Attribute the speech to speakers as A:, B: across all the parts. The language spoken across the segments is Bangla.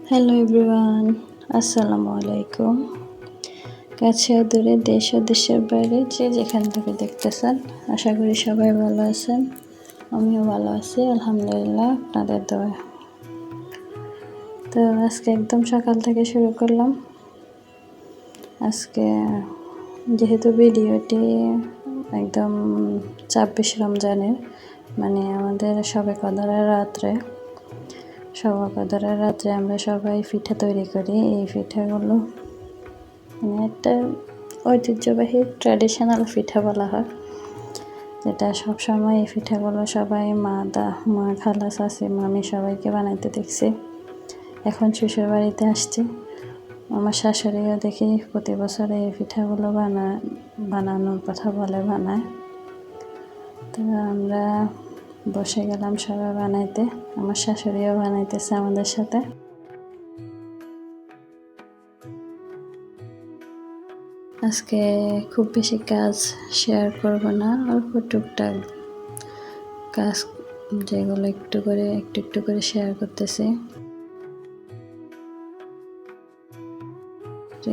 A: হ্যালো এভরিওয়ান, আসসালামু আলাইকুম। কাছে ও দূরে, দেশ ও দেশের বাইরে যে যেখান থেকে দেখতেছেন, আশা করি সবাই ভালো আছেন। আমিও ভালো আছি আলহামদুলিল্লাহ, আপনাদের দোয়া। তো আজকে একদম সকাল থেকে শুরু করলাম। আজকে যেহেতু ভিডিওটি একদম ২৬ রমজানের, মানে আমাদের শবে কদরের রাত্রে আমরা সবাই পিঠা তৈরি করি। এই পিঠাগুলো মানে একটা ঐতিহ্যবাহী ট্র্যাডিশনাল পিঠা বলা হয়, যেটা সবসময় এই পিঠাগুলো সবাই মা খালা চাচি মামি সবাইকে বানাইতে দেখছি। এখন শ্বশুর বাড়িতে আসছি, আমার শাশুড়িও দেখি প্রতি বছর এই পিঠাগুলো বানানোর কথা বলে বানায়। তো আমরা বসে গেলাম সবাই বানাইতে, আমার শাশুড়িও বানাইতেছে আমাদের সাথে। আজকে খুব বেশি কাজ শেয়ার করব না, অল্প টুকটাক কাজ যেগুলো একটু একটু করে শেয়ার করতেছি।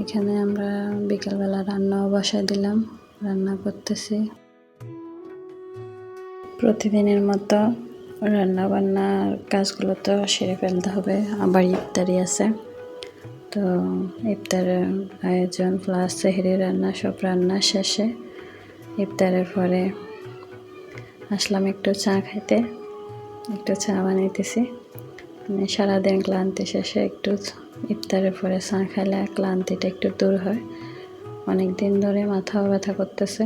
A: এখানে আমরা বিকালবেলা রান্নাও বসায় দিলাম, রান্না করতেছি। প্রতিদিনের মতো রান্না বান্নার কাজগুলো তো সেরে ফেলতে হবে, আবার ইফতারি আছে। তো ইফতারের আয়োজন প্লাস সেহরি রান্না, সব রান্না শেষে ইফতারের পরে আসলাম একটু চা খাইতে, একটু চা বানাইতেছি। মানে সারাদিন ক্লান্তি শেষে একটু ইফতারের পরে চা খাইলে ক্লান্তিটা একটু দূর হয়। অনেক দিন ধরে মাথাও ব্যথা করতেছে,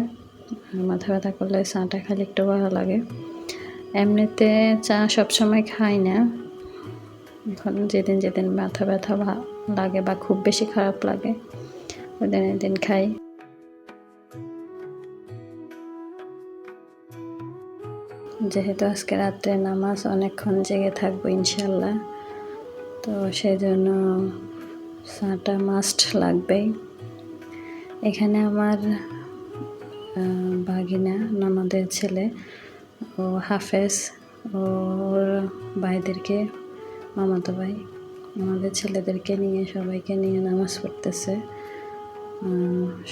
A: মাথা ব্যথা করলে চাটা খাইলে একটু ভালো লাগে। এমনিতে চা সবসময় খাই না, এখন যেদিন মাথা ব্যথা লাগে বা খুব বেশি খারাপ লাগে ওদিন একদিন খাই। যেহেতু আজকে রাত্রে নামাজ, অনেকক্ষণ জেগে থাকবো ইনশাল্লাহ, তো সেই জন্য চাটা মাস্ট লাগবেই। এখানে আমার ভাগিনা ননদের ছেলে ও হাফেজ, ওর ভাইদেরকে, মামাতো ভাই, আমাদের ছেলেদেরকে নিয়ে সবাইকে নিয়ে নামাজ পড়তেছে।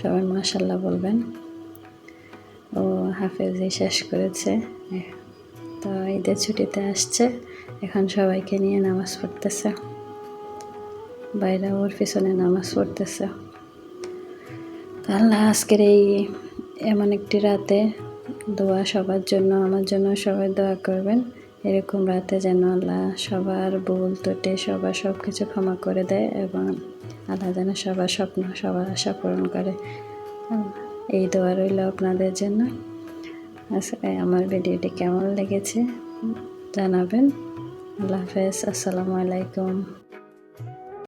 A: সবাই মাশাআল্লাহ বলবেন। ও হাফেজই শেষ করেছে, তো ঈদের ছুটিতে আসছে, এখন সবাইকে নিয়ে নামাজ পড়তেছে। বাইরে ওর পিছনে নামাজ পড়তেছে। আল্লাহ আজকের এই এমন একটি রাতে দোয়া সবার জন্য, আমার জন্য সবাই দোয়া করবেন। এরকম রাতে যেন আল্লাহ সবার ভুল ত্রুটি সবার সব কিছু ক্ষমা করে দেয়, এবং আল্লাহ যেন সবার স্বপ্ন সবার আশা পূরণ করে। এই দোয়া রইল আপনাদের জন্য। আমার ভিডিওটি কেমন লেগেছে জানাবেন। আল্লাহ হাফেজ, আসসালামু আলাইকুম।